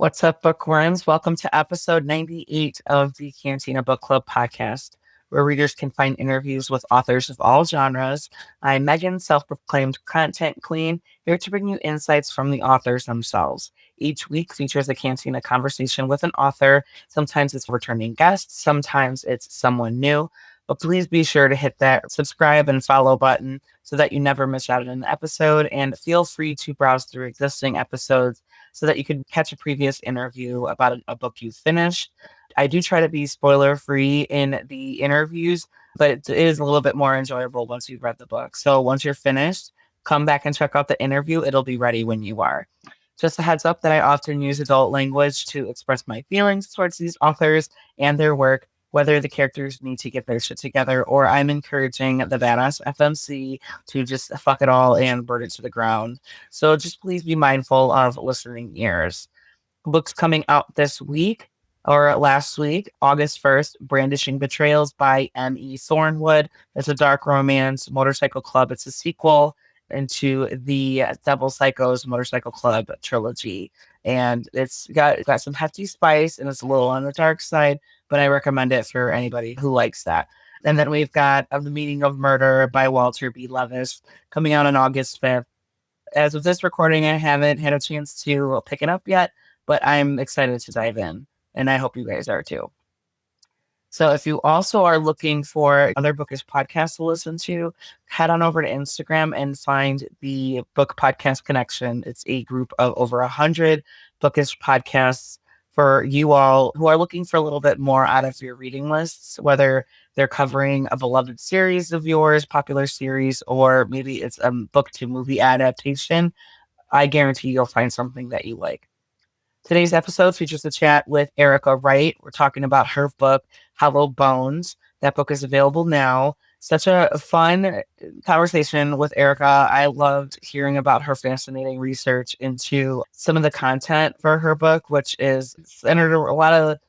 What's up, bookworms? Welcome to episode 98 of the Cantina Book Club podcast, where readers can find interviews with authors of all genres. I'm Megan, self proclaimed content queen, here to bring you insights from the authors themselves. Each week features a Cantina conversation with an author. Sometimes it's a returning guest, sometimes it's someone new. But please be sure to hit that subscribe and follow button so that you never miss out on an episode. And feel free to browse through existing episodes so that you can catch a previous interview about a book you finished. I do try to be spoiler free in the interviews, but it is a little bit more enjoyable once you've read the book. So once you're finished, come back and check out the interview. It'll be ready when you are. Just a heads up that I often use adult language to express my feelings towards these authors and their work, whether the characters need to get their shit together or I'm encouraging the badass FMC to just fuck it all and burn it to the ground. So just please be mindful of listening ears. Books coming out this week or last week, August 1st, Brandishing Betrayals by M.E. Thornwood. It's a dark romance motorcycle club. It's a sequel into the Devil Psychos Motorcycle Club trilogy. And it's got some hefty spice and it's a little on the dark side, but I recommend it for anybody who likes that. And then we've got The Meaning of Murder by Walter B. Levis coming out on August 5th. As of this recording, I haven't had a chance to pick it up yet, but I'm excited to dive in, and I hope you guys are too. So if you also are looking for other bookish podcasts to listen to, head on over to Instagram and find the Book Podcast Connection. It's a group of over 100 bookish podcasts for you all who are looking for a little bit more out of your reading lists, whether they're covering a beloved series of yours, popular series, or maybe it's a book to movie adaptation. I guarantee you'll find something that you like. Today's episode features a chat with Erica Wright. We're talking about her book, Hollow Bones. That book is available now. Such a fun conversation with Erica. I loved hearing about her fascinating research into some of the content for her book, which is centered around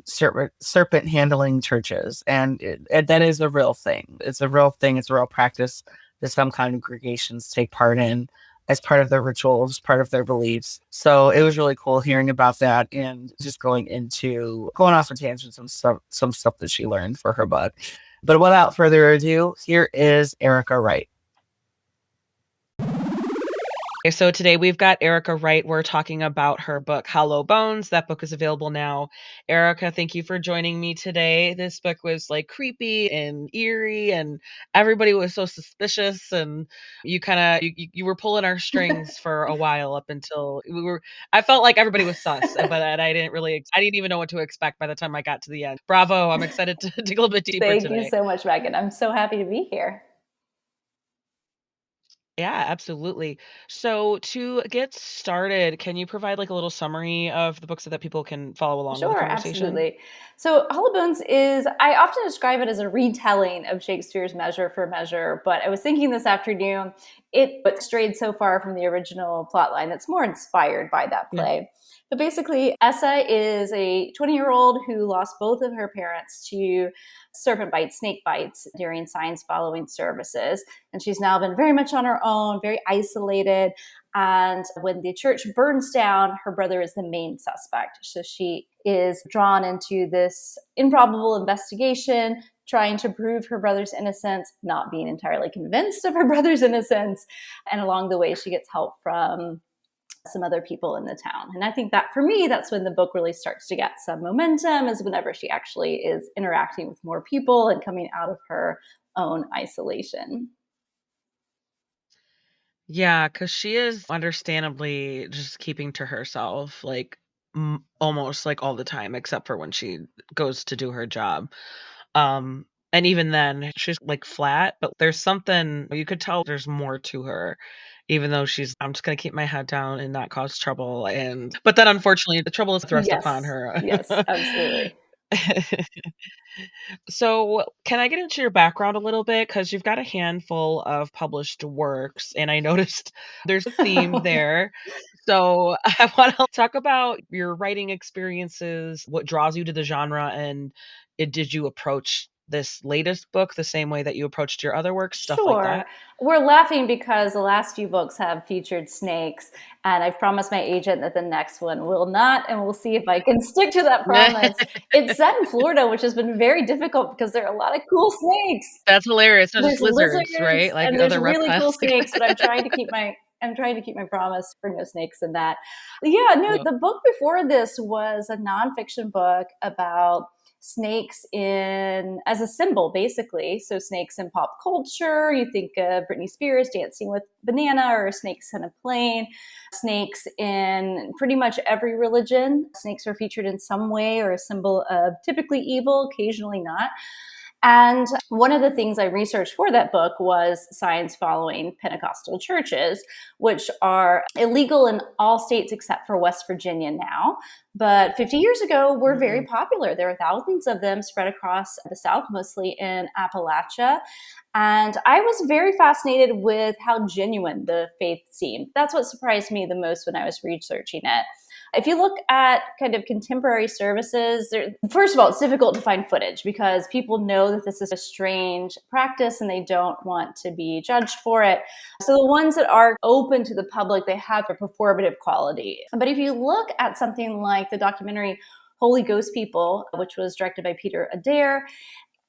serpent handling churches. And that is a real thing. It's a real thing. It's a real practice that some congregations take part in as part of their rituals, part of their beliefs. So it was really cool hearing about that and just going off on tangents and some stuff that she learned for her book. But without further ado, here is Erica Wright. Okay, so today we've got Erica Wright. We're talking about her book, Hollow Bones. That book is available now. Erica, thank you for joining me today. This book was like creepy and eerie, and everybody was so suspicious. And you were pulling our strings for a while up until I felt like everybody was sus, but I didn't even know what to expect by the time I got to the end. Bravo. I'm excited to dig a little bit deeper Thank you today. so much, Megan. I'm so happy to be here. Yeah, absolutely. So to get started, can you provide like a little summary of the book so that people can follow along with the Sure, conversation? absolutely. So, Hollow Bones is, I often describe it as a retelling of Shakespeare's Measure for Measure, but I was thinking this afternoon, it strayed so far from the original plotline that's more inspired by that Yeah. play. But basically, Essa is a 20-year-old who lost both of her parents to serpent bites, snake bites during signs following services. And she's now been very much on her own, very isolated. And when the church burns down, her brother is the main suspect. So she is drawn into this improbable investigation, trying to prove her brother's innocence, not being entirely convinced of her brother's innocence. And along the way, she gets help from some other people in the town. And I think that for me, that's when the book really starts to get some momentum, is whenever she actually is interacting with more people and coming out of her own isolation. Yeah, because she is understandably just keeping to herself, like almost like all the time, except for when she goes to do her job. And even then, she's like flat, but there's something you could tell there's more to her, even though I'm just gonna keep my head down and not cause trouble. But then unfortunately, the trouble is thrust upon Yes, her. yes, absolutely. So, can I get into your background a little bit? Because you've got a handful of published works, and I noticed there's a theme there. So, I want to talk about your writing experiences, what draws you to the genre, and did you approach this latest book the same way that you approached your other works, stuff like Sure. that? We're laughing because the last few books have featured snakes, and I've promised my agent that the next one will not, and we'll see if I can stick to that promise. It's set in Florida, which has been very difficult because there are a lot of cool snakes. That's hilarious. Not just There's lizards, lizards right? Like and there's other really cool reptiles. snakes, but I'm trying to keep my promise for no snakes in that. But yeah, no, No. the book before this was a nonfiction book about snakes in as a symbol, basically. So snakes in pop culture. You think of Britney Spears dancing with banana, or snakes on a plane. Snakes in pretty much every religion. Snakes are featured in some way or a symbol of typically evil, occasionally not. And one of the things I researched for that book was signs following Pentecostal churches, which are illegal in all states except for West Virginia now. But 50 years ago, were very Mm-mm. popular. There are thousands of them spread across the South, mostly in Appalachia. And I was very fascinated with how genuine the faith seemed. That's what surprised me the most when I was researching it. If you look at kind of contemporary services, first of all, it's difficult to find footage because people know that this is a strange practice and they don't want to be judged for it. So the ones that are open to the public, they have a performative quality. But if you look at something like the documentary Holy Ghost People, which was directed by Peter Adair,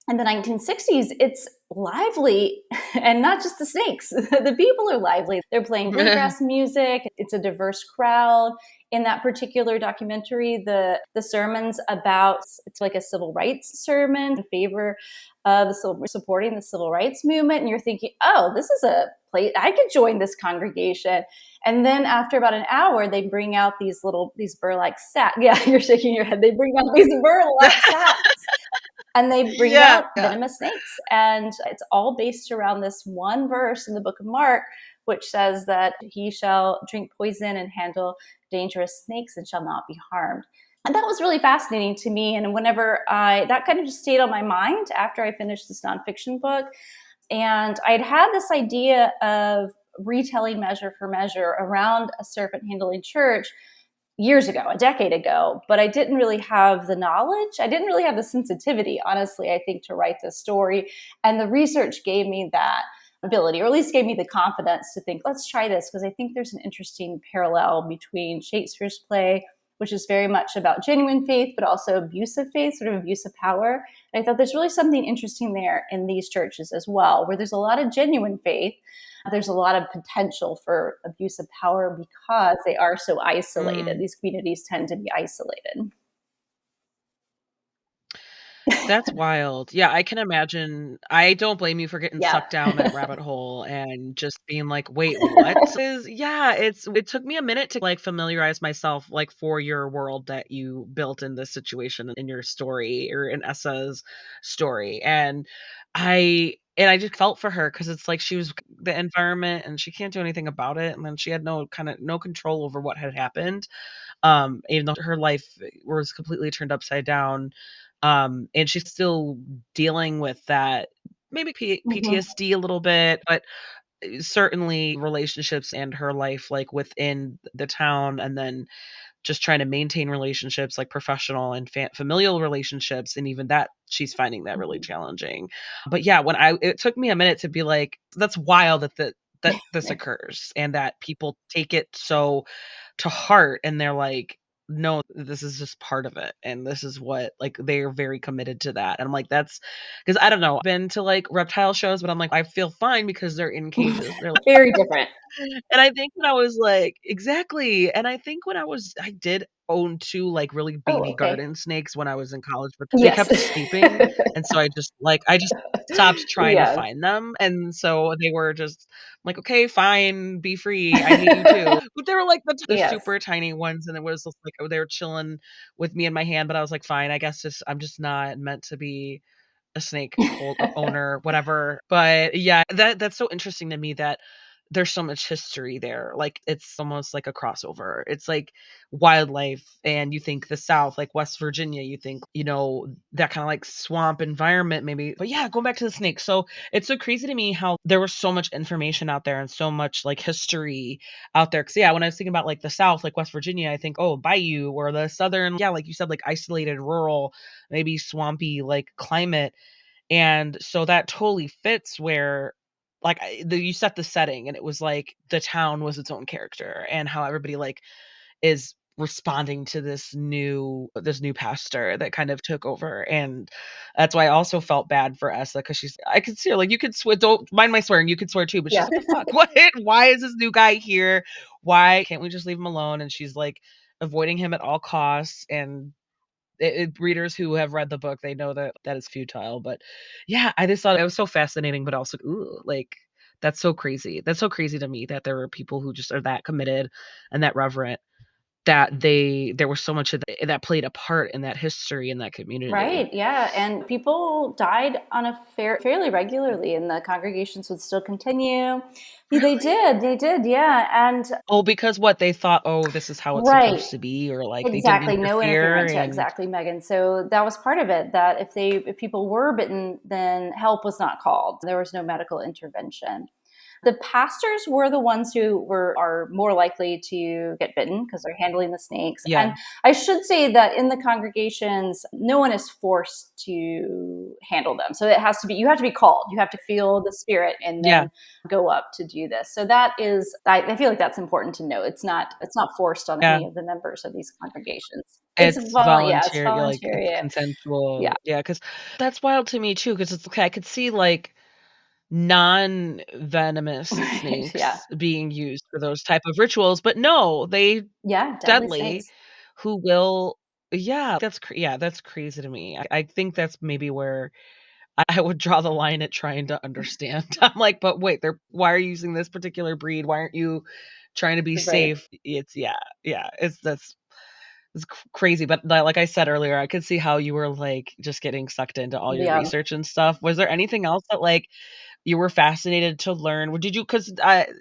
in the 1960s, it's lively, and not just the snakes. The people are lively. They're playing bluegrass music. It's a diverse crowd. In that particular documentary, the sermons about, it's like a civil rights sermon in favor of supporting the civil rights movement. And you're thinking, oh, this is a place, I could join this congregation. And then after about an hour, they bring out these burlap sacks. Yeah, you're shaking your head. They bring out these burlap sacks and they bring Yeah. out venomous snakes. And it's all based around this one verse in the book of Mark, which says that he shall drink poison and handle dangerous snakes and shall not be harmed. And that was really fascinating to me. And that kind of just stayed on my mind after I finished this nonfiction book. And I'd had this idea of retelling measure for measure around a serpent handling church years ago, a decade ago, but I didn't really have the knowledge. I didn't really have the sensitivity, honestly, I think, to write this story. And the research gave me that ability, or at least gave me the confidence to think, let's try this, because I think there's an interesting parallel between Shakespeare's play, which is very much about genuine faith, but also abusive faith, sort of abuse of power. And I thought there's really something interesting there in these churches as well, where there's a lot of genuine faith. There's a lot of potential for abuse of power because they are so isolated. Mm. These communities tend to be isolated. That's wild. Yeah, I can imagine. I don't blame you for getting Yeah. sucked down that rabbit hole and just being like, "Wait, what?" Yeah, it took me a minute to like familiarize myself like for your world that you built in this situation in your story or in Essa's story. And I just felt for her because it's like she was the environment and she can't do anything about it. And then she had no control over what had happened. Even though her life was completely turned upside down. And she's still dealing with that, maybe Mhm. PTSD a little bit, but certainly relationships and her life like within the town, and then just trying to maintain relationships like professional and familial relationships, and even that she's finding that really Mhm. challenging. But yeah, it took me a minute to be like, that's wild that this occurs and that people take it so to heart, and they're like, no, this is just part of it, and this is what, like, they're very committed to that. And I'm like, that's because I don't know, I've been to like reptile shows, but I'm like, I feel fine because they're in cages. They're Very different. and I think when I was like, exactly. And I think I did own 2 like really Oh, baby okay. garden snakes when I was in college, but they Yes. kept escaping. And so I just stopped trying to Yes. find them. And so they were just like, okay, fine, be free. I hate you too. But they were like the Yes. super tiny ones. And it was just like, they were chilling with me in my hand. But I was like, fine, I guess I'm just not meant to be a snake owner, whatever. But yeah, that's so interesting to me that there's so much history there. Like it's almost like a crossover. It's like wildlife, and you think the South, like West Virginia, you think, that kind of like swamp environment maybe. But yeah, going back to the snakes. So it's so crazy to me how there was so much information out there and so much like history out there. Cause yeah, when I was thinking about like the South, like West Virginia, I think, oh, bayou, or the Southern, yeah, like you said, like isolated, rural, maybe swampy like climate. And so that totally fits where like you set the setting and it was like the town was its own character and how everybody like is responding to this new pastor that kind of took over. And that's why I also felt bad for Essa because I could see her like, you could swear, don't mind my swearing, you could swear too, but she's Yeah. like, what the fuck, what, why is this new guy here, why can't we just leave him alone? And she's like avoiding him at all costs. And readers who have read the book, they know that that is futile. But yeah, I just thought it was so fascinating, but also ooh, like that's so crazy. That's so crazy to me that there are people who just are that committed and that reverent, that there was so much of that played a part in that history in that community. Right, yeah, and people died on a fairly regularly, and the congregations would still continue. Really? They did, yeah, and Oh, because what they thought, oh, this is how it's right, supposed to be, or like they didn't exactly, no interfere. interference, yeah, And exactly, Megan. So that was part of it, that if people were bitten, then help was not called. There was no medical intervention. The pastors were the ones who are more likely to get bitten because they're handling the snakes. yeah, And I should say that in the congregations, no one is forced to handle them. So it has to be, you have to be called. You have to feel the spirit and yeah, then go up to do this. So that is, I feel like that's important to know. It's not forced on yeah. any of the members of these congregations. It's Yeah, it's volunteer, you're like it's voluntary. Yeah, consensual. Yeah, because that's wild to me too. Because it's okay, I could see like non-venomous right. Yeah, snakes being used for those type of rituals, but no, they yeah, deadly deadly, snakes. who will yeah, yeah, that's crazy to me. I think that's maybe where I would draw the line at trying to understand. I'm like, "But wait, they're why are you using this particular breed? Why aren't you trying to be Right. safe?" It's yeah, yeah, it's crazy. But like I said earlier, I could see how you were, like, just getting sucked into all your Yeah. research and stuff. Was there anything else that, like, you were fascinated to learn? What did you? Because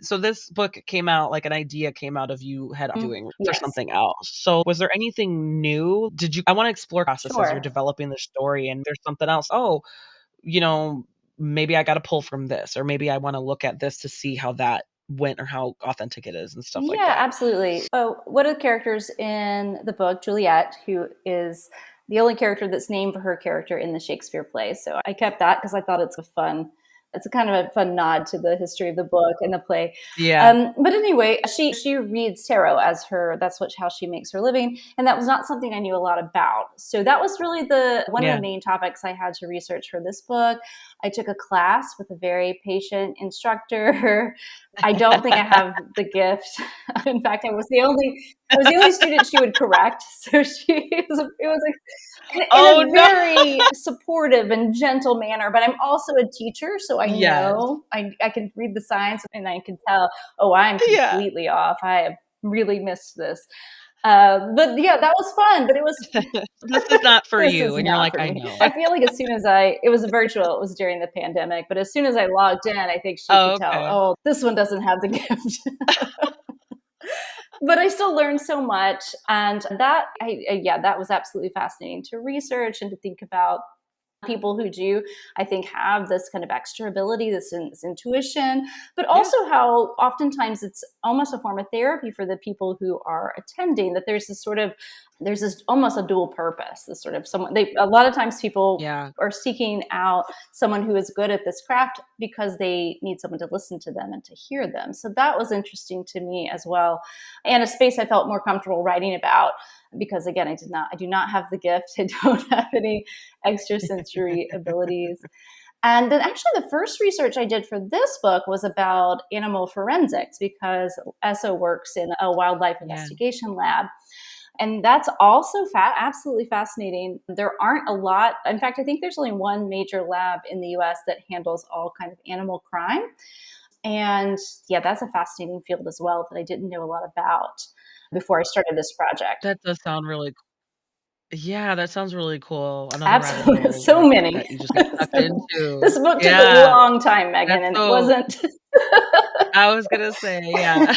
so this book came out, like, an idea came out of you had doing for Yes. something else. So was there anything new? Did you I wanna explore process as you're Sure. developing the story and there's something else, "Oh, you know, maybe I gotta pull from this, or maybe I wanna look at this to see how that went or how authentic it is," and stuff like Yeah, that. absolutely. One of the characters in the book, Juliet, who is the only character that's named for her character in the Shakespeare play. So I kept that because I thought it's a kind of a fun nod to the history of the book and the play. Yeah, But anyway, she reads tarot as how she makes her living, and that was not something I knew a lot about. So that was really the one of the yeah. main topics I had to research for this book. I took a class with a very patient instructor. I don't think I have the gift. In fact, I was the only student she would correct. So it was in Oh, a no! very supportive and gentle manner. But I'm also a teacher, so I Yes. know I can read the signs and I can tell. Oh, I'm Yeah. completely off. I have really missed this. But yeah, that was fun. But it was This is not for this you, is and you're not like, for "I me. know." I feel like as soon as it was virtual, it was during the pandemic, but as soon as I logged in, I think she Oh, could tell, okay. oh, this one doesn't have the gift. But I still learned so much. And yeah, that was absolutely fascinating to research and to think about people who do, I think, have this kind of extra ability, this intuition, but Yeah, also how oftentimes it's almost a form of therapy for the people who are attending, that there's this almost a dual purpose, this sort of someone, a lot of times people yeah. are seeking out someone who is good at this craft because they need someone to listen to them and to hear them. So that was interesting to me as well, and a space I felt more comfortable writing about because, again, I do not have the gift. I don't have any extrasensory abilities. And then actually the first research I did for this book was about animal forensics because Essa works in a wildlife Yeah. investigation lab. And that's also absolutely fascinating. There aren't a lot. In fact, I think there's only one major lab in the US that handles all kind of animal crime. And yeah, that's a fascinating field as well that I didn't know a lot about before I started this project. That does sound really yeah, that sounds really cool. Another rabbit Absolutely. hole So many. that you just get sucked This into. book took a Yeah, long time, Megan, that's and it so wasn't. I was gonna say, yeah.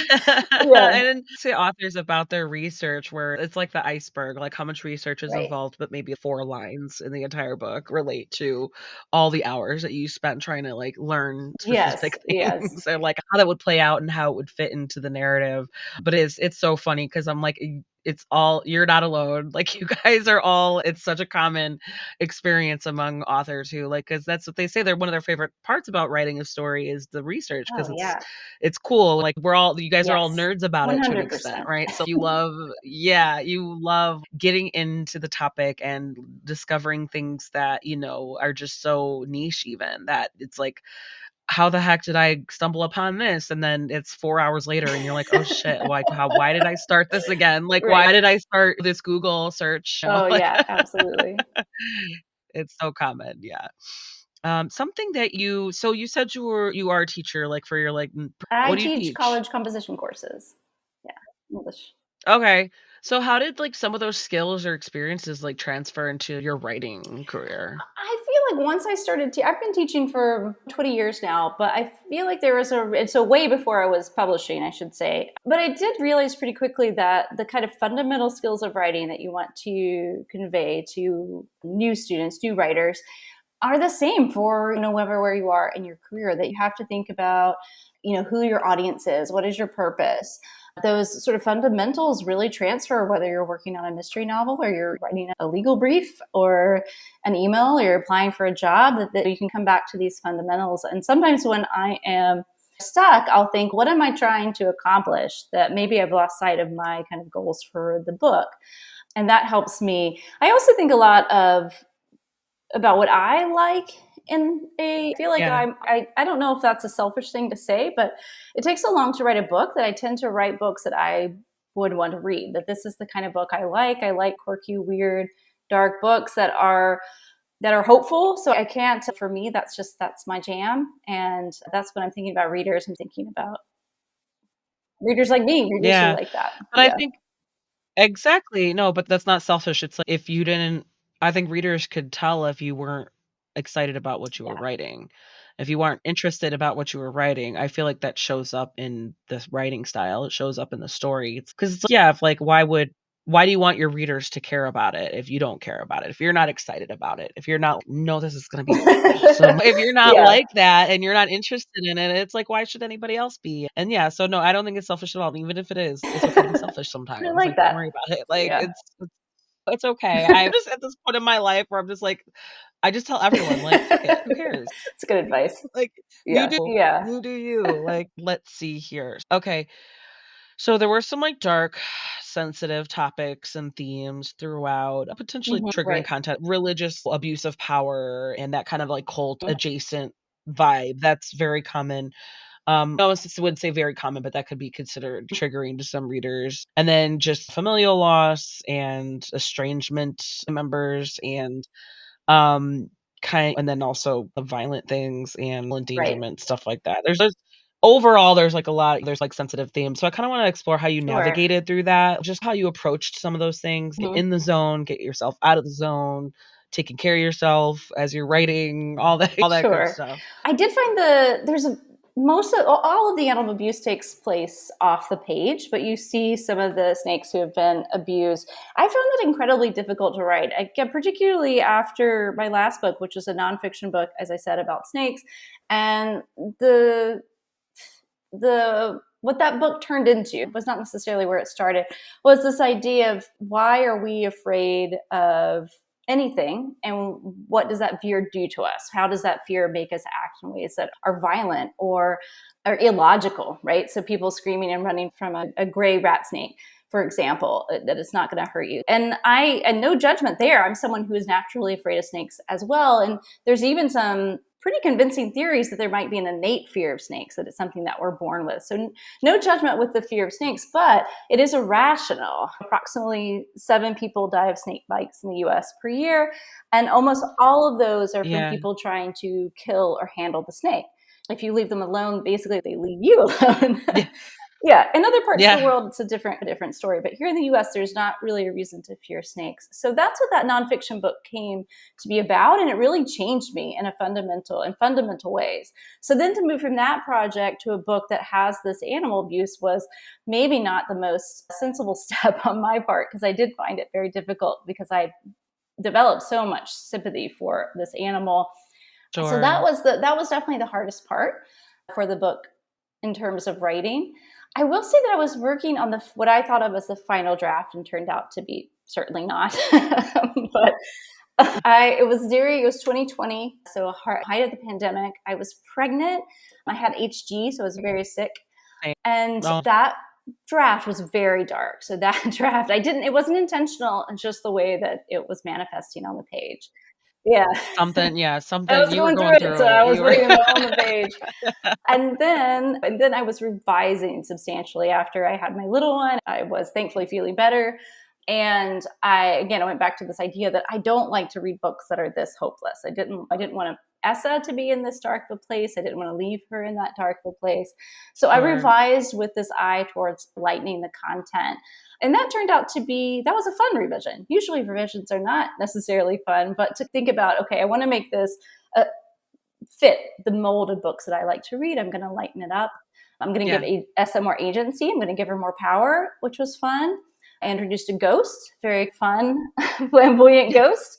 Yeah. And then say authors about their research where it's like the iceberg, like how much research is Right. involved, but maybe 4 lines in the entire book relate to all the hours that you spent trying to, like, learn Yes. specific Yes. things or, like, how that would play out and how it would fit into the narrative. But it's so funny because 'cause I'm like, you're not alone. Like you guys are all, it's such a common experience among authors who like, cause that's what they say. They're one of their favorite parts about writing a story is the research. Cause Oh, yeah. it's cool. Like you guys are all Yes. nerds about it to an extent, 100%. right? So you love getting into the topic and discovering things that, are just so niche even that it's like, how the heck did I stumble upon this? And then it's 4 hours later and you're like, "Oh shit, like why did I start this again? Like Right. why did I start this Google search?" Oh, Like yeah, absolutely. it's so common, yeah. Something that you said you are a teacher like for your like I what do you teach teach? college composition courses. Yeah, English. Okay. So how did like some of those skills or experiences like transfer into your writing career? I feel like once I started, I've been teaching for 20 years now, but I feel like it's a way before I was publishing, I should say. But I did realize pretty quickly that the kind of fundamental skills of writing that you want to convey to new students, new writers, are the same for, where you are in your career, that you have to think about, who your audience is, what is your purpose. Those sort of fundamentals really transfer whether you're working on a mystery novel or you're writing a legal brief or an email or you're applying for a job, that you can come back to these fundamentals. And sometimes when I am stuck, I'll think, what am I trying to accomplish? That maybe I've lost sight of my kind of goals for the book. And that helps me. I also think a lot about what I like I feel like Yeah. I don't know if that's a selfish thing to say, but it takes so long to write a book that I tend to write books that I would want to read. That this is the kind of book I like. I like quirky, weird, dark books that are hopeful. So I can't, for me, that's my jam. And that's when I'm thinking about readers. I'm thinking about readers like me, readers who Yeah. like that. But I Yeah. think exactly. No, but that's not selfish. It's like if you didn't I think readers could tell if you weren't excited about what you were Yeah. writing. If you weren't interested about what you were writing, I feel like that shows up in this writing style. It shows up in the story. It's because it's like, yeah, if like why do you want your readers to care about it if you don't care about it? If you're not excited about it, if you're not no, this is gonna be awesome. If you're not Yeah. like that and you're not interested in it, it's like why should anybody else be? And yeah, so no, I don't think it's selfish at all. Even if it is, it's okay to be selfish I sometimes. like Like don't that. worry about it. Like Yeah. it's okay. I'm just at this point in my life where I'm just like I just tell everyone like fuck it. Who cares? It's good advice. Like Yeah. Yeah. you do you. Like let's see here. Okay. So there were some like dark, sensitive topics and themes throughout, potentially triggering Right. content, religious abuse of power, and that kind of like cult adjacent vibe. That's very common. I wouldn't say very common, but that could be considered triggering to some readers. And then just familial loss and estrangement members and and then also the violent things and Right. endangerment, stuff like that. There's overall, there's like a lot there's like sensitive themes. So I kinda wanna explore how you Sure. navigated through that, just how you approached some of those things, get Mhm. in the zone, get yourself out of the zone, taking care of yourself as you're writing, all that good Sure. stuff. I did find there's a most of all of the animal abuse takes place off the page, but you see some of the snakes who have been abused. I found that incredibly difficult to write. Again, particularly after my last book, which was a nonfiction book, as I said, about snakes, and the what that book turned into was not necessarily where it started, was this idea of why are we afraid of anything, and what does that fear do to us? How does that fear make us act in ways that are violent or are illogical, right? So people screaming and running from a gray rat snake, for example, that it's not going to hurt you. And no judgment there. I'm someone who is naturally afraid of snakes as well. And there's even some pretty convincing theories that there might be an innate fear of snakes, that it's something that we're born with. So no judgment with the fear of snakes, but it is irrational. Approximately 7 people die of snake bites in the US per year, and almost all of those are from Yeah. people trying to kill or handle the snake. If you leave them alone, basically they leave you alone. Yeah. Yeah, in other parts of the Yeah. world, it's a different story. But here in the US, there's not really a reason to fear snakes. So that's what that nonfiction book came to be about. And it really changed me in fundamental ways. So then to move from that project to a book that has this animal abuse was maybe not the most sensible step on my part, because I did find it very difficult because I developed so much sympathy for this animal. So Sure. that was definitely the hardest part for the book in terms of writing. I will say that I was working on what I thought of as the final draft and turned out to be certainly not. But it was 2020, so height of the pandemic. I was pregnant. I had HG, so I was very sick. And Oh, that draft was very dark. So that draft, it wasn't intentional, just the way that it was manifesting on the page. Yeah. I something was you were going going through it, through so I it. was You were putting them all on the page. And then I was revising substantially after I had my little one. I was thankfully feeling better. And I went back to this idea that I don't like to read books that are this hopeless. I didn't want Essa to be in this dark of a place. I didn't want to leave her in that dark of a place. So I Sure. revised with this eye towards lightening the content. And that turned out that was a fun revision. Usually revisions are not necessarily fun, but to think about, okay, I want to make this fit the mold of books that I like to read. I'm going to lighten it up. I'm going to give Essa more agency. I'm going to give her more power, which was fun. I introduced a ghost, very fun, flamboyant ghost.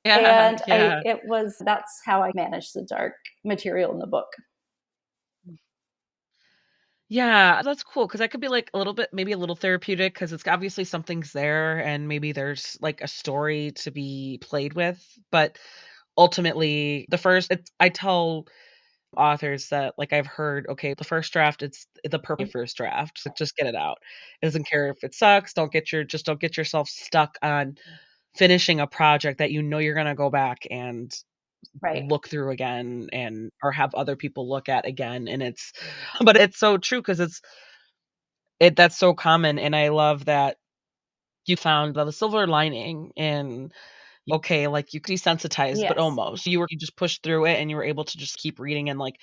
Yeah, And yeah. that's how I managed the dark material in the book. Yeah, that's cool because that could be like a little bit, maybe a little therapeutic because it's obviously something's there and maybe there's like a story to be played with. But ultimately, I tell authors that like I've heard, okay, the first draft, it's the perfect first draft. So just get it out. It doesn't care if it sucks. Don't get yourself stuck on finishing a project that you know you're gonna go back and Right. look through again and or have other people look at again. And but it's so true because that's so common. And I love that you found the silver lining in okay, like you desensitized, but Yes. almost you just pushed through it and you were able to just keep reading and like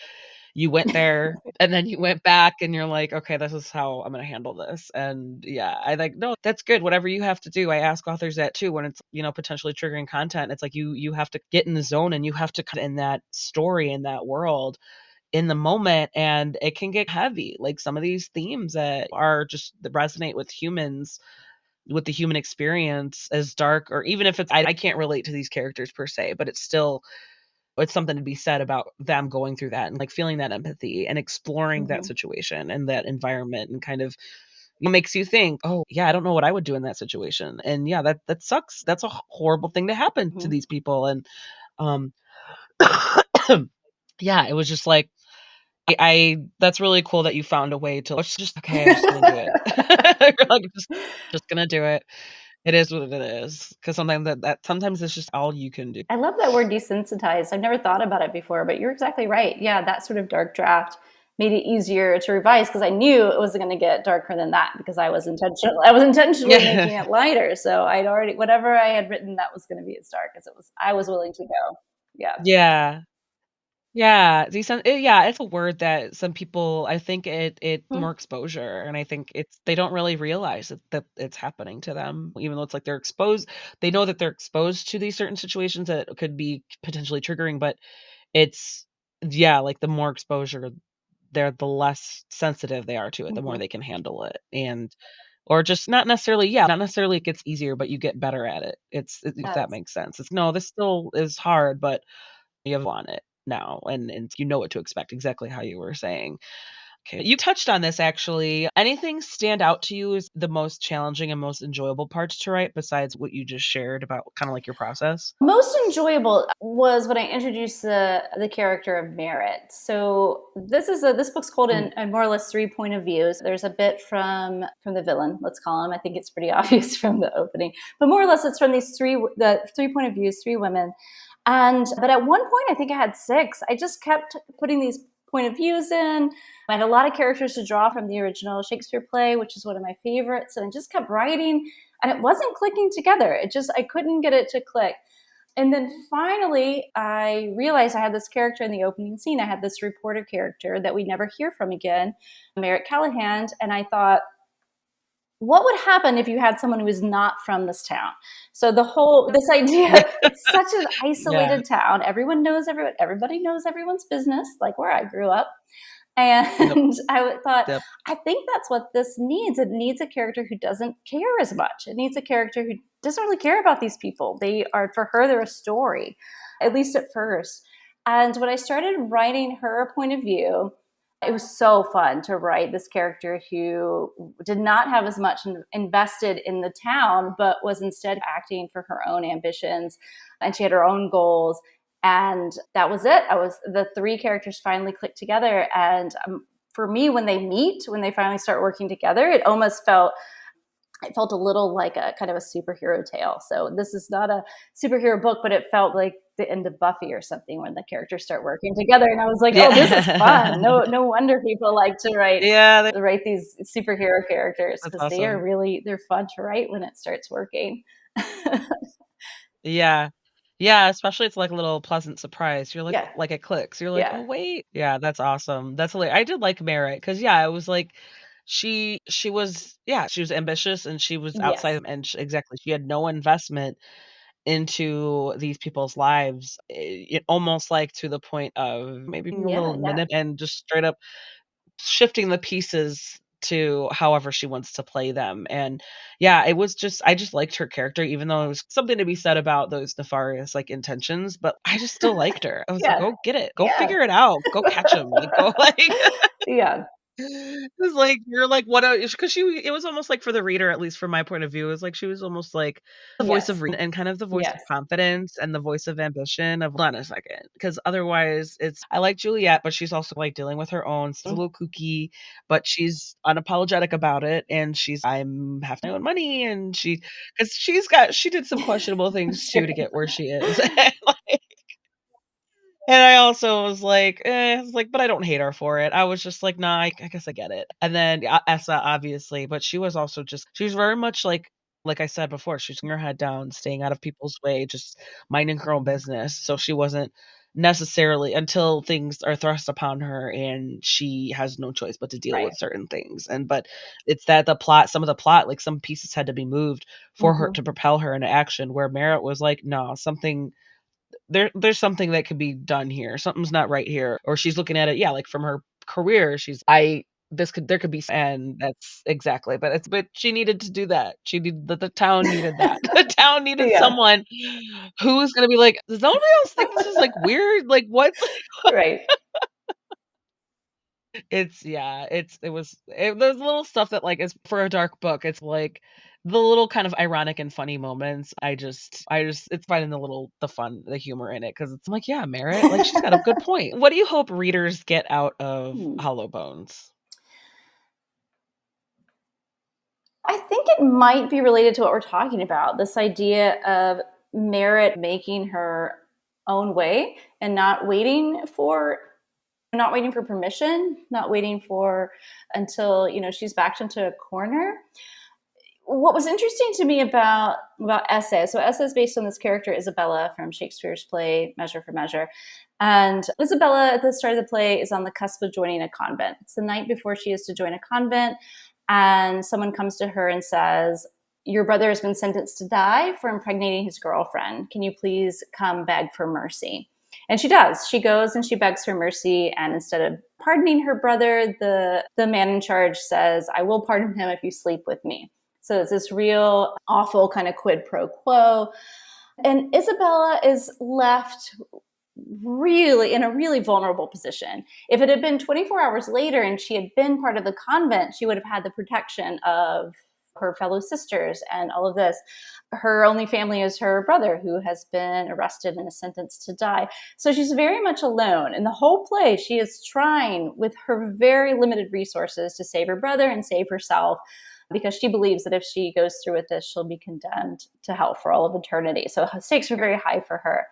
you went there and then you went back and you're like, okay, this is how I'm going to handle this. And yeah, I like, no, that's good. Whatever you have to do. I ask authors that too, when it's, potentially triggering content. It's like you have to get in the zone and you have to cut in that story, in that world, in the moment. And it can get heavy. Like some of these themes that are just that resonate with humans, with the human experience, as dark, or even if I can't relate to these characters per se, but it's something to be said about them going through that and like feeling that empathy and exploring that Mm-hmm. situation and that environment, and kind of makes you think, oh yeah, I don't know what I would do in that situation. And yeah, that sucks. That's a horrible thing to happen to Mm-hmm. these people. And um yeah, it was just like I that's really cool that you found a way to let's just okay, I'm just gonna do it. You're like just gonna do it. It is what it is. Because sometimes sometimes it's just all you can do. I love that word desensitized. I've never thought about it before, but you're exactly right. Yeah, that sort of dark draft made it easier to revise because I knew it was going to get darker than that because I was intentional. I was intentionally Yeah. making it lighter. So I'd already whatever I had written that was going to be as dark as it was. I was willing to go. Yeah. Yeah. Yeah, yeah, it's a word that some people I think it Hmm. more exposure, and I think they don't really realize that it's happening to them, even though it's like they know that they're exposed to these certain situations that could be potentially triggering, but it's yeah, like the more exposure, the less sensitive they are to it, the more Hmm. they can handle it. And or just not necessarily it gets easier, but you get better at it. If that Yes. makes sense. It's no, this still is hard, but you have on it now, and you know what to expect, exactly how you were saying. Okay, you touched on this actually. Anything stand out to you as the most challenging and most enjoyable parts to write besides what you just shared about kind of like your process? Most enjoyable was when I introduced the character of Merit. So this book's called Mm, in more or less three point of views. There's a bit from the villain, let's call him. I think it's pretty obvious from the opening, but more or less it's from the three point of views, three women. But at one point, I think I had six. I just kept putting these point of views in. I had a lot of characters to draw from the original Shakespeare play, which is one of my favorites, and I just kept writing, and it wasn't clicking together. I couldn't get it to click. And then finally, I realized I had this character in the opening scene. I had this reporter character that we never hear from again, Merritt Callahan. And I thought, what would happen if you had someone who is not from this town? So this idea yeah. of it's such an Yeah. isolated town. Everyone knows everyone. Everybody knows everyone's business, like where I grew up. Yep. And thought, Yep. I think that's what this needs. It needs a character who doesn't care as much. It needs a character who doesn't really care about these people. For her, they're a story, at least at first. And when I started writing her point of view, It was so fun to write this character who did not have as much invested in the town, but was instead acting for her own ambitions, and she had her own goals. And that was it. The three characters finally clicked together. And for me, when they finally start working together, it felt a little like a kind of a superhero tale. So this is not a superhero book, but it felt like the end of Buffy or something when the characters start working together. And I was like, oh, this is fun. Yeah. No wonder people like to Yeah, write these superhero characters, that's because they are awesome. really, they're fun to write when it starts working. Yeah. Yeah, especially it's like a little pleasant surprise. You're Yeah. like it clicks. You're like, Yeah. "Oh, wait." Yeah, that's awesome. That's hilarious. I did like Merritt because yeah, it was like she was yeah, she was ambitious and she was outside Yes. and exactly, she had no investment into these people's lives. It almost like to the point of maybe being a Yeah. little Yeah. minute and just straight up shifting the pieces to however she wants to play them. And yeah, it was just I just liked her character, even though it was something to be said about those nefarious like intentions, but I just still liked her. I was like, Yeah. go get it. Go Yeah. figure it out. Go catch him. Like go like Yeah. it was like you're like what a because she it was almost like for the reader, at least from my point of view, it was like she was almost like the voice of Yes. reason and kind of the voice of Yes. confidence and the voice of ambition of hold on a second. Because otherwise it's I like Juliet, but she's also like dealing with her own. She's a little kooky, but she's unapologetic about it. And she's I'm have my own money and because she did some questionable things Sure. too to get where she is. And I also was like, I was like, but I don't hate her for it. I was just like, nah, I guess I get it. And then yeah, Essa, obviously, but she was also just, she was very much like I said before, she's putting her head down, staying out of people's way, just minding her own business. So she wasn't necessarily until things are thrust upon her and she has no choice but to deal Right. with certain things. And but it's that the plot, some of the plot, like some pieces had to be moved for her Hmm. to propel her into action. Where Merritt was like, no, something there's something that could be done here. Something's not right here. Or she's looking at it, yeah, like from her career, she's I this could there could be and that's exactly. But she needed to do that. She needed the town needed that. The town needed Yeah. someone who's gonna be like, does nobody else think this is like weird? Like what? Right. It's yeah, there's little stuff that like is for a dark book. It's like the little kind of ironic and funny moments. I just it's finding the fun, the humor in it because it's like yeah, Merritt, like she's got a good point. What do you hope readers get out of Hmm. Hollow Bones? I think it might be related to what we're talking about, this idea of Merit making her own way and not waiting for permission, not waiting for until, she's backed into a corner. What was interesting to me about Essay, so Essay is based on this character Isabella from Shakespeare's play Measure for Measure. And Isabella at the start of the play is on the cusp of joining a convent. It's the night before she is to join a convent, and someone comes to her and says, your brother has been sentenced to die for impregnating his girlfriend. Can you please come beg for mercy? And she does. She goes and she begs for mercy. And instead of pardoning her brother, the man in charge says, I will pardon him if you sleep with me. So it's this real awful kind of quid pro quo. And Isabella is left really in a really vulnerable position. If it had been 24 hours later and she had been part of the convent, she would have had the protection of her fellow sisters and all of this. Her only family is her brother, who has been arrested and is sentenced to die. So she's very much alone. In the whole play, she is trying with her very limited resources to save her brother and save herself, because she believes that if she goes through with this, she'll be condemned to hell for all of eternity. So the stakes are very high for her.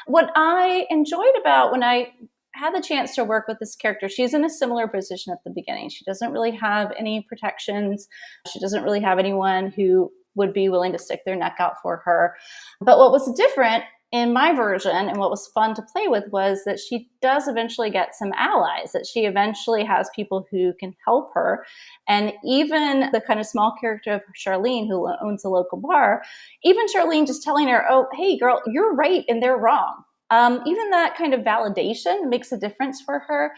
What I enjoyed about when I had the chance to work with this character, she's in a similar position at the beginning. She doesn't really have any protections. She doesn't really have anyone who would be willing to stick their neck out for her. But what was different in my version and what was fun to play with was that she does eventually get some allies, that she eventually has people who can help her. And even the kind of small character of Charlene, who owns a local bar, even Charlene just telling her, oh, hey, girl, you're right and they're wrong. Even that kind of validation makes a difference for her.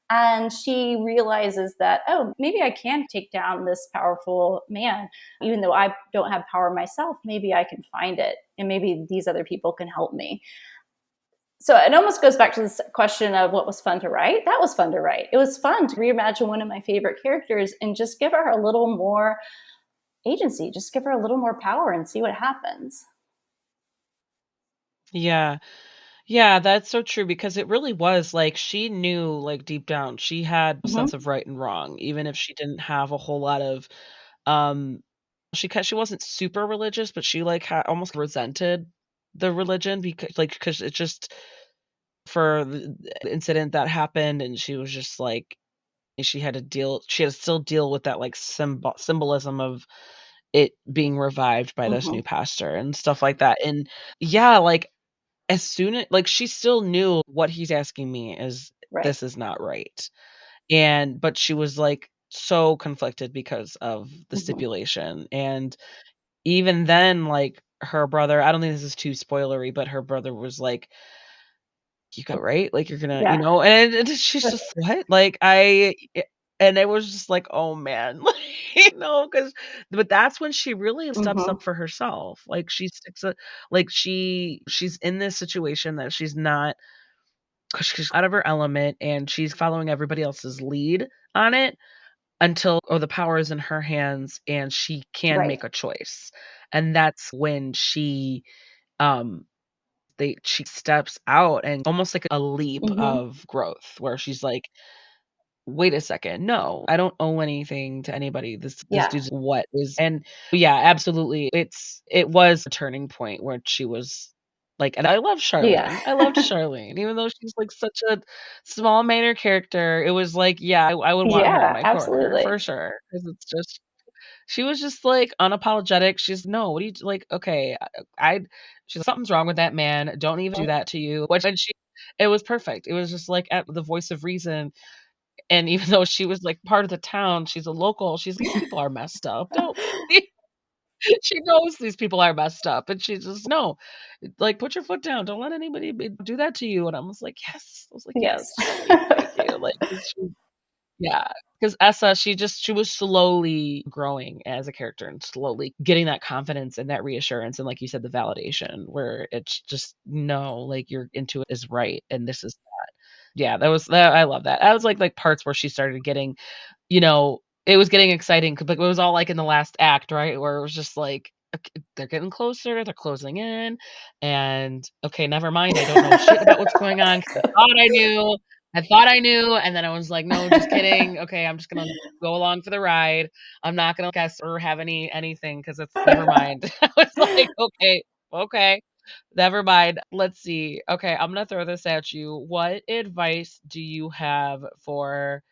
And she realizes that, oh, maybe I can take down this powerful man. Even though I don't have power myself, maybe I can find it. And maybe these other people can help me. So it almost goes back to this question of what was fun to write. That was fun to write. It was fun to reimagine one of my favorite characters and just give her a little more agency, just give her a little more power and see what happens. Yeah. Yeah, that's so true because it really was like she knew like deep down she had a Mm-hmm. sense of right and wrong, even if she didn't have a whole lot of um she wasn't super religious, but she like almost resented the religion because it just for the incident that happened and she was just like she had to still deal with that like symbolism of it being revived by this Mm-hmm. new pastor and stuff like that. And yeah, like as soon as like she still knew what he's asking me is Right. this is not right. And but she was like so conflicted because of the Mm-hmm. stipulation. And even then, like her brother, I don't think this is too spoilery, but her brother was like, "You got right? Like you're gonna, Yeah. and she's just what? And it was just like, oh man, like, because but that's when she really steps Mm-hmm. up for herself. Like she sticks a like she's in this situation that she's not 'cause she's out of her element and she's following everybody else's lead on it until the power is in her hands and she can Right. make a choice. And that's when um she steps out and almost like a leap Mm-hmm. of growth where she's like, wait a second, no, I don't owe anything to anybody. This Yeah. dude's what is and yeah, absolutely. It was a turning point where she was like, and I love Yeah. Charlene. I loved Charlene, even though she's like such a small minor character. It was like, yeah, I would want her in Yeah, my corner absolutely. for sure. Because it's just she was just like unapologetic. She's no, what do you like? Okay, she's something's wrong with that man. Don't even do that to you. Which and she, it was perfect. It was just like at the voice of reason. And even though she was like part of the town, she's a local. She's these people are messed up. Don't. She knows these people are messed up, and she's just no, like put your foot down. Don't let anybody do that to you. And I was like, yes. I was like, Yes. yes, Charlene, thank you. Like, 'cause yeah, because Essa, she was slowly growing as a character and slowly getting that confidence and that reassurance and like you said, the validation where it's just, no, like your intuition is right and this is yeah, that was that I love that. I was like parts where she started getting it was getting exciting, but it was all, like, in the last act, right? Where it was just like, "Ok they're getting closer, they're closing in, and, okay, never mind, I don't know shit about what's going on 'cause I thought I knew, and then I was like, "No, just kidding. Okay, I'm just gonna go along for the ride. I'm not gonna guess or have anything because it's never mind." I was like, "Okay, okay, never mind. Let's see. Okay, I'm gonna throw this at you. What advice do you have for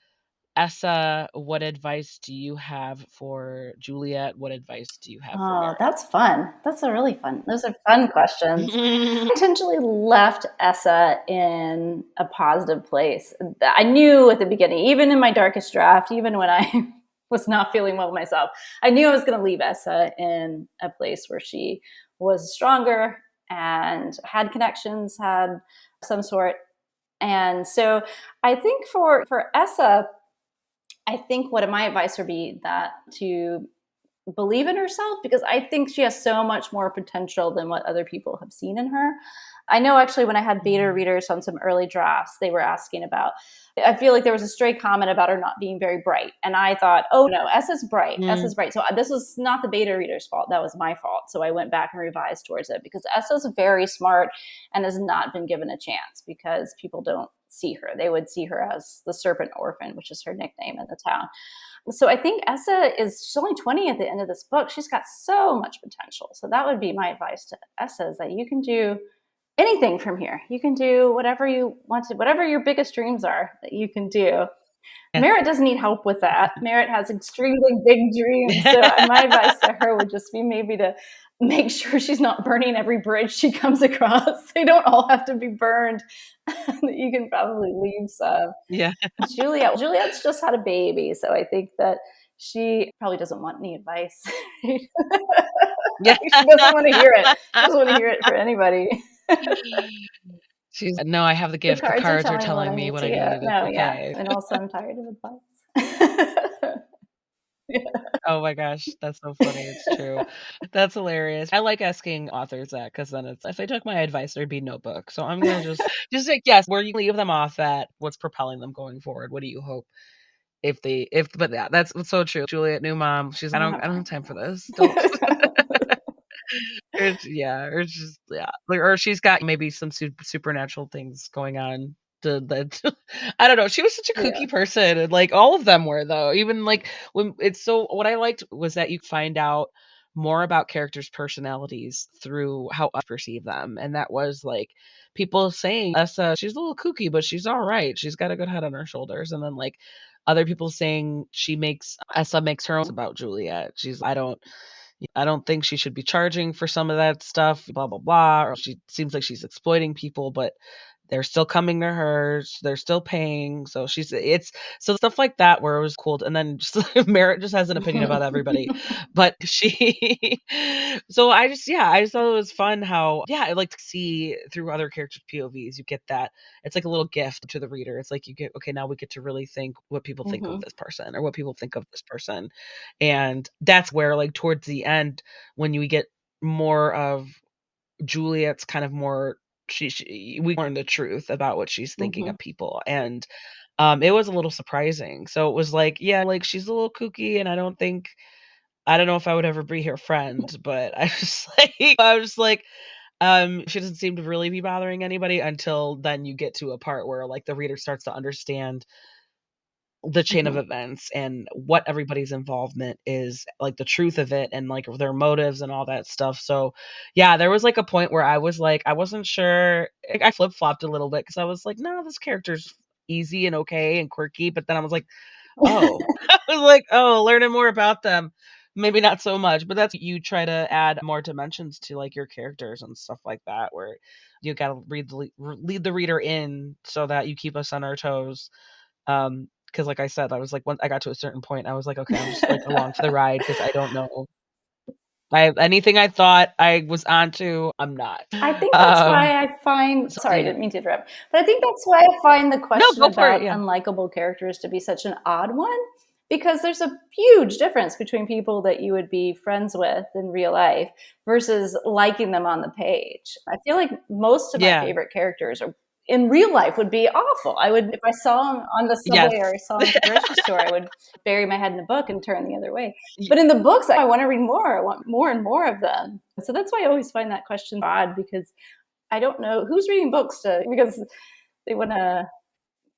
Essa, what advice do you have for Juliet? What advice do you have for Oh, Merritt? that's fun. That's a really fun. Those are fun questions. Intentionally left Essa in a positive place. I knew at the beginning, even in my darkest draft, even when I was not feeling well myself, I knew I was going to leave Essa in a place where she was stronger and had connections, had some sort. And so I think for Essa, I think what my advice would be that to believe in herself because I think she has so much more potential than what other people have seen in her. I know actually when I had beta Mm, readers on some early drafts, they were asking about, I feel like there was a stray comment about her not being very bright. And I thought, oh no, S is bright. S mm, is bright. So this was not the beta reader's fault. That was my fault. So I went back and revised towards it because S is very smart and has not been given a chance because people don't see her. They would see her as the serpent orphan, which is her nickname in the town. So I think she's only 20 at the end of this book. She's got so much potential. So that would be my advice to Essa is that you can do anything from here. You can do whatever you want to, whatever your biggest dreams are that you can do. yeah. Merritt doesn't need help with that. Merritt has extremely big dreams. So my advice to her would just be maybe to make sure she's not burning every bridge she comes across. They don't all have to be burned. You can probably leave some. Yeah. Juliet's just had a baby, so I think that she probably doesn't want any advice. She Yeah. doesn't want to hear it. She doesn't want to hear it for anybody. She's no, I have the The gift. The cards are cards are telling me what I telling me need what to I hear. need. It's No, yeah. okay. And also I'm tired of advice. Oh, Oh my gosh, that's so funny. It's true. That's hilarious. I like asking authors that because then it's if they took my advice, there'd be no book. So I'm gonna just like yes, where you leave them off at, what's propelling them going forward? What do you hope if but yeah, that's so true. Juliet, new mom, she's I don't have I don't time have for time for this. Don't this. It's yeah, or it's just yeah, like, or she's got maybe some supernatural things going on. To that, I don't know. She was such a Yeah. kooky person, and like all of them were though. Even like when it's so, what I liked was that you find out more about characters' personalities through how others perceive them, and that was like people saying Essa, she's a little kooky, but she's all right. She's got a good head on her shoulders, and then like other people saying she makes Essa makes her own about Juliet. She's I don't think she should be charging for some of that stuff, blah, blah, blah. Or she seems like she's exploiting people, but they're still coming to her. They're still paying. So it's so stuff like that where it was cool. And then just Merritt just has an opinion about everybody. But so I just thought it was fun how, yeah, I like to see through other characters' POVs, you get that. It's like a little gift to the reader. It's like you get, okay, now we get to really think what people think of Mhm. this person or what people think of this person. And that's where, like, towards the end, when you get more of Juliet's kind of more, we learn the truth about what she's thinking Mhm. of people. And it was a little surprising. So it was like, yeah, like she's a little kooky, and I don't know if I would ever be her friend, but I was like, she doesn't seem to really be bothering anybody until then you get to a part where like the reader starts to understand the chain of Mhm. events and what everybody's involvement is, like the truth of it and like their motives and all that stuff. So, yeah, there was like a point where I was like, I wasn't sure. I flip flopped a little bit because I was like, no, this character's easy and okay and quirky. But then I was like, oh, I was like, oh, learning more about them. Maybe not so much, but that's you try to add more dimensions to like your characters and stuff like that, where you got to lead the reader in so that you keep us on our toes. Because like I said, I was like, once I got to a certain point, I was like, okay, I'm just like along for the ride because I don't know. Anything I thought I was onto, I'm not. I think that's Um, why I find, so sorry, I yeah. didn't mean to interrupt, but I think that's why I find the No, question go for it. about Yeah. unlikable characters to be such an odd one, because there's a huge difference between people that you would be friends with in real life versus liking them on the page. I feel like most of my Yeah. favorite characters are in real life would be awful. I would, if I saw them on the subway or I Yes. saw them at the grocery store, I would bury my head in a book and turn the other way. But in the books, I want to read more. I want more and more of them. So that's why I always find that question odd, because I don't know who's reading books because they want to,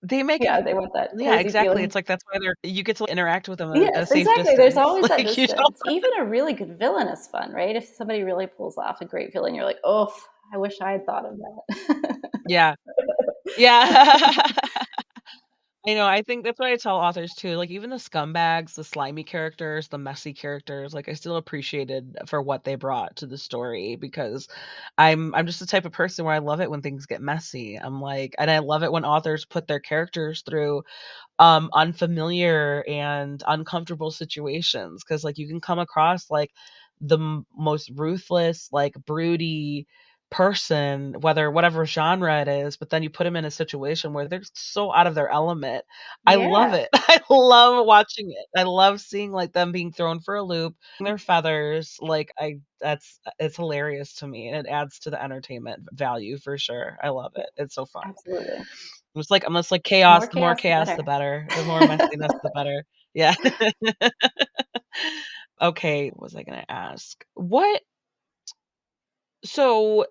They make yeah, it. they want that Yeah, cozy exactly. feeling. It's like that's why you get to interact with them at a Yes, safe exactly. There's distance. always that Like you distance. Even a really good villain is fun, right? If somebody really pulls off a great villain, you're like, oh, I wish I had thought of that. yeah. Yeah. I know, I think that's what I tell authors too, like, even the scumbags, the slimy characters, the messy characters, like, I still appreciated for what they brought to the story because I'm just the type of person where I love it when things get messy. I'm like, and I love it when authors put their characters through unfamiliar and uncomfortable situations because like you can come across like the most ruthless, like broody person, whether whatever genre it is, but then you put them in a situation where they're so out of their element. I love Yeah, it. I love watching it. I love seeing like them being thrown for a loop, their feathers. Like I that's it's hilarious to me and it adds to the entertainment value for sure. I love it. It's so fun. absolutely. It's like almost like More chaos. The more chaos, the chaos, the better. better. The more messiness, the better. Yeah. Okay, what was I gonna ask? So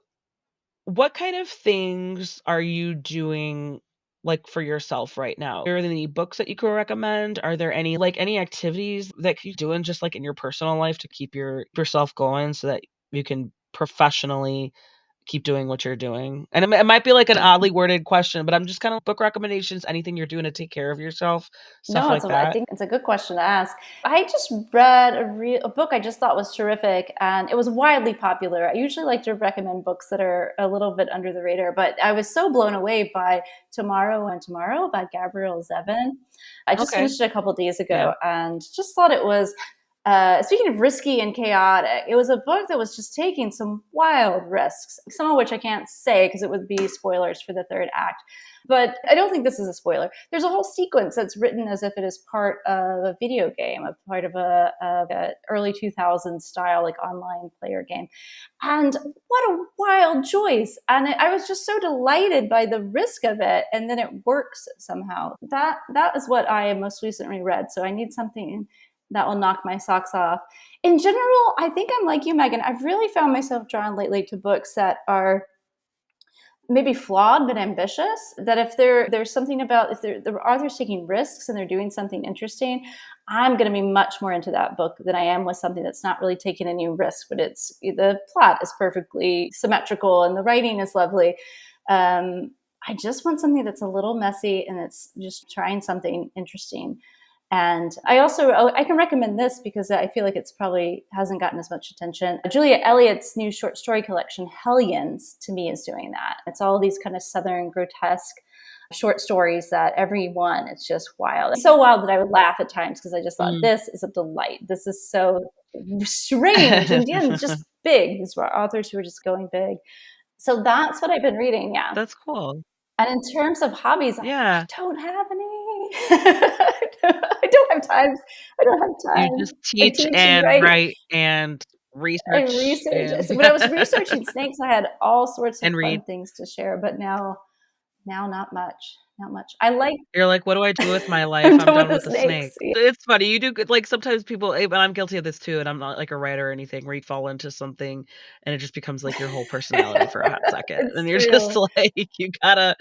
what kind of things are you doing like for yourself right now? Are there any books that you could recommend? Are there any activities that you're doing just like in your personal life to keep yourself going so that you can professionally keep doing what you're doing? And it might be like an oddly worded question, but I'm just kind of book recommendations, anything you're doing to take care of yourself, stuff No, like I that. think it's a good question to ask. I just read a book I just thought was terrific, and it was widely popular. I usually like to recommend books that are a little bit under the radar, but I was so blown away by Tomorrow and Tomorrow by Gabrielle Zevin. I just Okay. finished it a couple days Yeah. ago and just thought it was speaking of risky and chaotic, it was a book that was just taking some wild risks, some of which I can't say because it would be spoilers for the third act. But I don't think this is a spoiler. There's a whole sequence that's written as if it is part of a video game, a part of a early 2000s style, like online player game. And what a wild choice. And I was just so delighted by the risk of it. And then it works somehow. That is what I most recently read. So I need something that will knock my socks off. In general, I think I'm like you, Megan. I've really found myself drawn lately to books that are maybe flawed but ambitious. That if there's something about, if the author's taking risks and they're doing something interesting, I'm going to be much more into that book than I am with something that's not really taking any risk, but the plot is perfectly symmetrical and the writing is lovely. I just want something that's a little messy and it's just trying something interesting. And I can recommend this because I feel like it's probably hasn't gotten as much attention. Julia Elliott's new short story collection, Hellions, to me is doing that. It's all these kind of Southern grotesque short stories that every one, it's just wild. It's so wild that I would laugh at times because I just thought, this is a delight. This is so strange and just big. These were authors who were just going big. So that's what I've been reading. Yeah. That's cool. And in terms of hobbies, Yeah. I don't have any. I don't have time. You just I teach teach and and write. write and I research research. and So when I was researching snakes, I had all sorts of and fun read. things to share. But now not much. Not much. I like. You're like, "What do I do with my I'm life? I'm done with done the with the snakes. snake." It's funny, you do good like, sometimes people and I'm guilty of this too, and I'm not, like, a writer or anything, where you fall into something, and it just becomes, like, your whole personality for a hot second, It's and you're just true. like, you gotta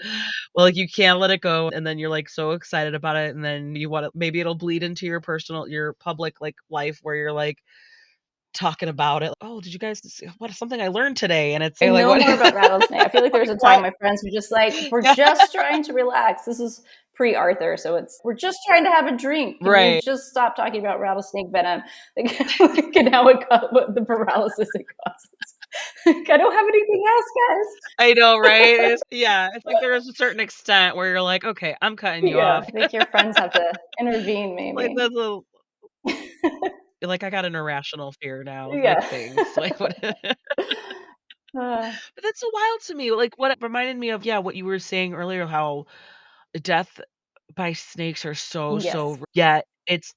well, like, you can't let it go, and then you're, like, so excited about it, and then you wanna maybe it'll bleed into your public, like, life where you're, like, talking about it. "Oh, did you guys see what something I learned today?" And it's like, No "What?" more about rattlesnake. I feel like there was Like, a time "What?" my friends were just like, "We're Yeah. just trying to relax." This is pre-Arthur, so we're just trying to have a drink. Can you Right. just stop talking about rattlesnake venom? Like, and how what the paralysis it causes. Like, I don't have anything else, guys. I know, right? It's like there's a certain extent where you're like, "Okay, I'm cutting you Yeah, off." I think your friends have to intervene, Like, maybe. that's a like, I got an irrational fear now with Yeah. things, like, what but Uh, that's so wild to me, like, what it reminded me of, what you were saying earlier, how death by snakes are so yes. yet it's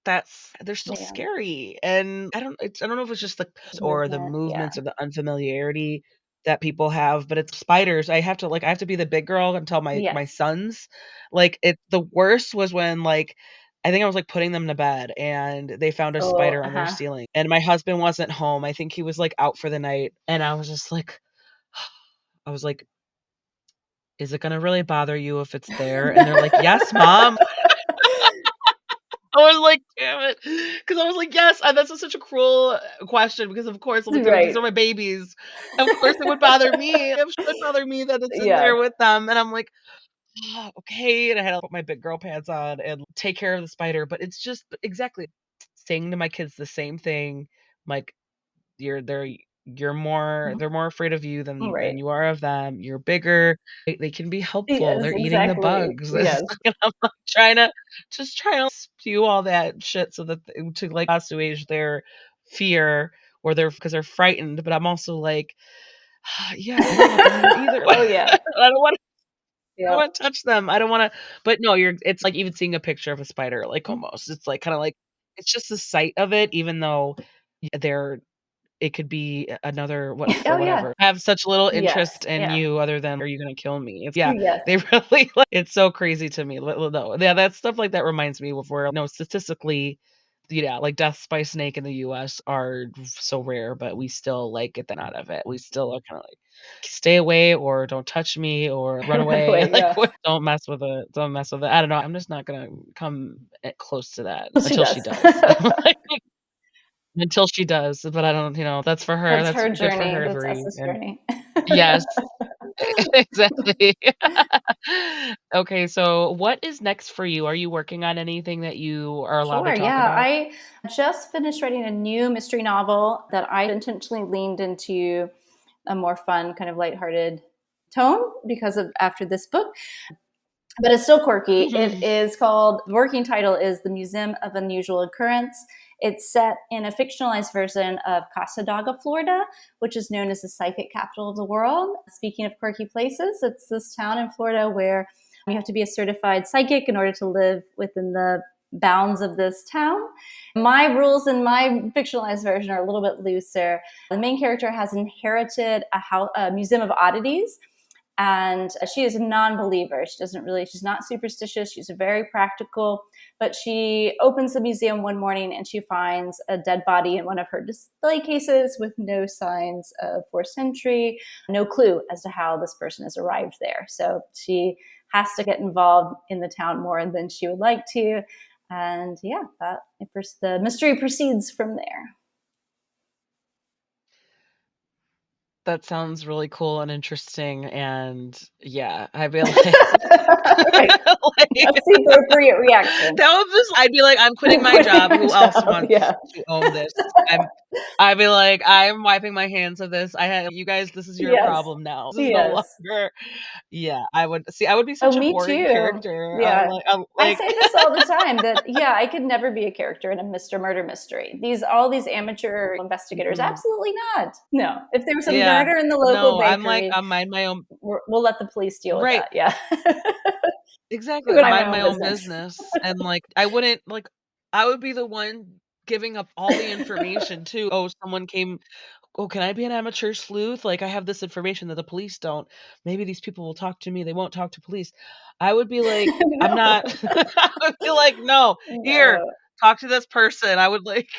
that's they're still Yeah. scary, and I don't know if it's just the Movement. movements Yeah. or the unfamiliarity that people have, but it's spiders. I have to be the big girl and tell my Yes. sons. Like, the worst was when, like, I think I was, like, putting them to bed, and they found a Oh, spider on their uh-huh. ceiling, and my husband wasn't home. I think he was, like, out for the night, and I was just like I was like, "Is it gonna really bother you if it's there?" And they're like, "Yes, mom." I was like, "Damn it," because I was like, "Yes," and that's such a cruel question because, of course, I'm like, "These Right. are my babies. Of course it would bother me. It should bother me that it's in Yeah. there with them," and I'm like, "Oh, okay," and I had to put my big girl pants on and take care of the spider, but it's just exactly saying to my kids the same thing, like, they're more afraid of you than Right. you are of them. You're bigger. They can be helpful. Yes, They're eating the exactly. bugs. Yes. And I'm like trying to spew all that shit so that to like assuage their fear or their because they're frightened. But I'm also like, yeah, I don't want them here either. Oh, yeah. I don't Yep. want to touch them. I don't want to. But no, it's like even seeing a picture of a spider. Like almost, it's like kind of like it's just the sight of it, even though they're it could be another what or Oh, yeah. whatever. Have such little Yes. interest in Yeah. you other than, "Are you gonna kill me?" Yes. they really it's so crazy to me. No, yeah, that stuff like that reminds me of where no, statistically, like deaths by snake in the US are so rare, but we still like get that out of it. We still are kinda like, "Stay away," or "Don't touch me," or "Run Run away." away. Yeah. Don't mess with it. Don't mess with it. I don't know. I'm just not gonna come close to that She until she does. does. Until she does, but I don't that's for her, That's that's her good for journey. her to That's worry, Essa's and journey. yes, exactly. Okay, so what is next for you? Are you working on anything that you are allowed to Sure. talk Yeah. about? I just finished writing a new mystery novel that I intentionally leaned into a more fun, kind of lighthearted tone because of after this book. but it's still quirky. It is called, the working title is The Museum of Unusual Occurrence. It's set in a fictionalized version of Cassadaga, Florida, which is known as the psychic capital of the world. Speaking of quirky places, it's this town in Florida where you have to be a certified psychic in order to live within the bounds of this town. My rules in my fictionalized version are a little bit looser. The main character has inherited a museum of oddities, and she is a non-believer. She's not superstitious. She's very practical, but she opens the museum one morning and she finds a dead body in one of her display cases with no signs of forced entry, no clue as to how this person has arrived there. So she has to get involved in the town more than she would like to. And yeah, the mystery proceeds from there. That sounds really cool and interesting, and yeah, I'd be like, like That's the appropriate reaction. that was just, I'd be like, I'm quitting my job. Who else wants Yeah. to own this? I'd be like, I'm wiping my hands of this. You guys, this is your Yes. problem now. This is no Yes. longer. Yeah, I would be such a me boring too. character. Yeah. I Like, say this all the time that I could never be a character in a Mr. Murder mystery. All these amateur investigators, absolutely not. No. If there was a yeah, murder in the local no, I'm like, bakery, I mind my own. we'll let the police deal with Right. that. Yeah. Exactly. Mind Mind my own business. And like, I wouldn't like, I would be the one giving up all the information too. Oh, someone came. Oh, can I be an amateur sleuth? Like, I have this information that the police don't. Maybe these people will talk to me. They won't talk to police. I would be like, I'm No. not. I would be like, no, here, No. talk to this person. I would like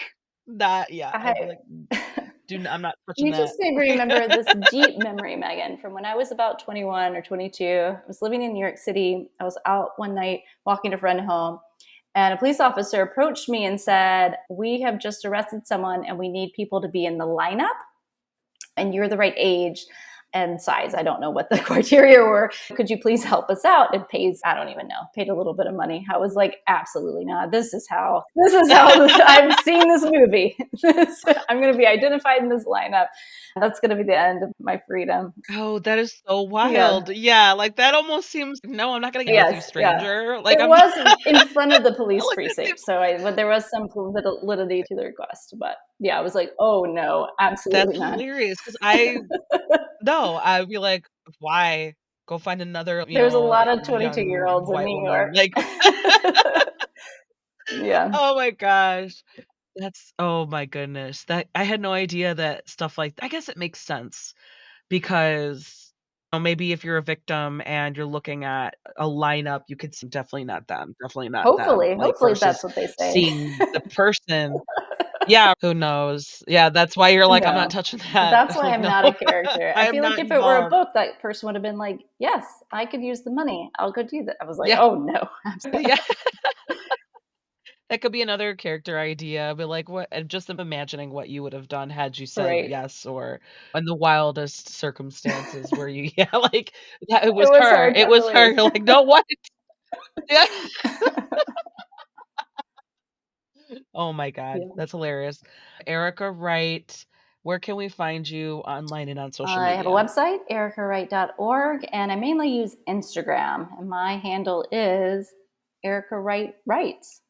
that. Yeah. I'd be like, I I'm not touching You that. just made me remember this deep memory, Megan, from when I was about 21 or 22. I was living in New York City. I was out one night walking a friend home, and a police officer approached me and said, "We have just arrested someone, and we need people to be in the lineup, and you're the right age and size. I don't know what the criteria were. Could you please help us out?" It pays, I don't even know, paid a little bit of money. I was like, absolutely not. This is how I've seen this movie. I'm going to be identified in this lineup. That's going to be the end of my freedom. Oh, that is so Yeah. wild. Yeah, like that almost seems, no, I'm not gonna get with you, Yes. Yeah. stranger. Like It I'm was in front of the police like that precinct. seems, But there was some validity to the request. But yeah, I was like, oh no, that's absolutely not. hilarious because no, I'd be like, why? Go find another, There's a lot of 22-year-olds young in white New woman. York. Like, Yeah. oh my gosh. Oh my goodness. That I had no idea that stuff like I guess it makes sense because maybe if you're a victim and you're looking at a lineup, you could see definitely not them, definitely not them. Like Hopefully that's versus what they say. seeing the person. Yeah, who knows? Yeah, that's why you're like, I'm not No. touching that. That's why Like, I'm no, not a character. I I am feel like not if it were a involved. book, that person would have been like, "Yes, I could use the money. I'll go do that." I was like, Yeah, "Oh no." yeah. That could be another character idea, but like what and just imagining what you would have done had you said Right. yes or in the wildest circumstances where you yeah, like yeah, it It was was her. hard It to was her. believe. You're like, no, what? Yeah. Oh my God. Yeah. That's hilarious. Erica Wright, where can we find you online and on social I have a media? website, ericawright.org, and I mainly use Instagram. And my handle is Erica Wright Writes.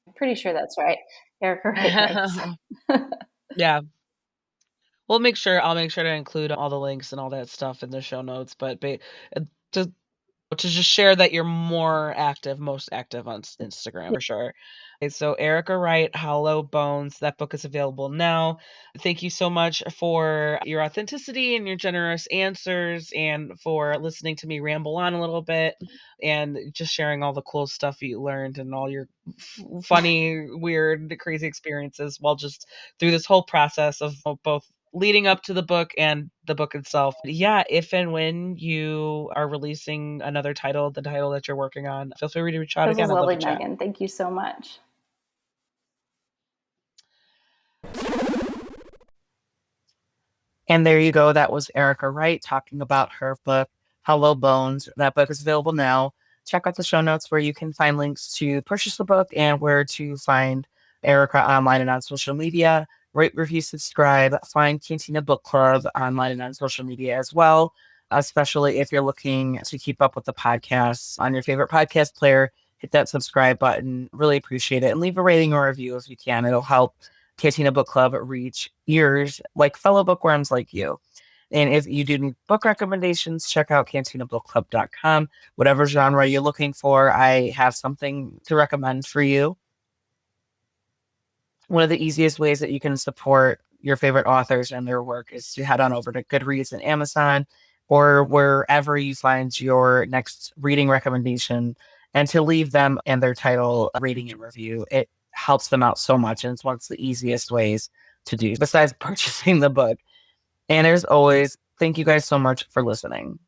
I'm pretty sure that's right. Erica Wright Writes. Yeah. I'll make sure to include all the links and all that stuff in the show notes, but uh, to just share that you're most active on Instagram for sure. Okay, so Erica Wright, Hollow Bones, that book is available now. Thank you so much for your authenticity and your generous answers and for listening to me ramble on a little bit and just sharing all the cool stuff you learned and all your funny, weird, crazy experiences while just through this whole process of both leading up to the book and the book itself. Yeah, if and when you are releasing another title, the title that you're working on, feel free to reach out This was again. I'd love lovely, to chat. Megan. Thank you so much. And there you go. That was Erica Wright talking about her book, Hello Bones. That book is available now. Check out the show notes where you can find links to purchase the book and where to find Erica online and on social media. Rate, review, subscribe. Find Cantina Book Club online and on social media as well. especially if you're looking to keep up with the podcasts on your favorite podcast player. Hit that subscribe button. Really appreciate it. And leave a rating or review if you can. It'll help Cantina Book Club reach ears like fellow bookworms like you. And if you do need book recommendations, check out cantinabookclub.com. Whatever genre you're looking for, I have something to recommend for you. One of the easiest ways that you can support your favorite authors and their work is to head on over to Goodreads and Amazon or wherever you find your next reading recommendation and to leave them and their title rating and review. It helps them out so much, and it's one of the easiest ways to do besides purchasing the book. And as always, thank you guys so much for listening.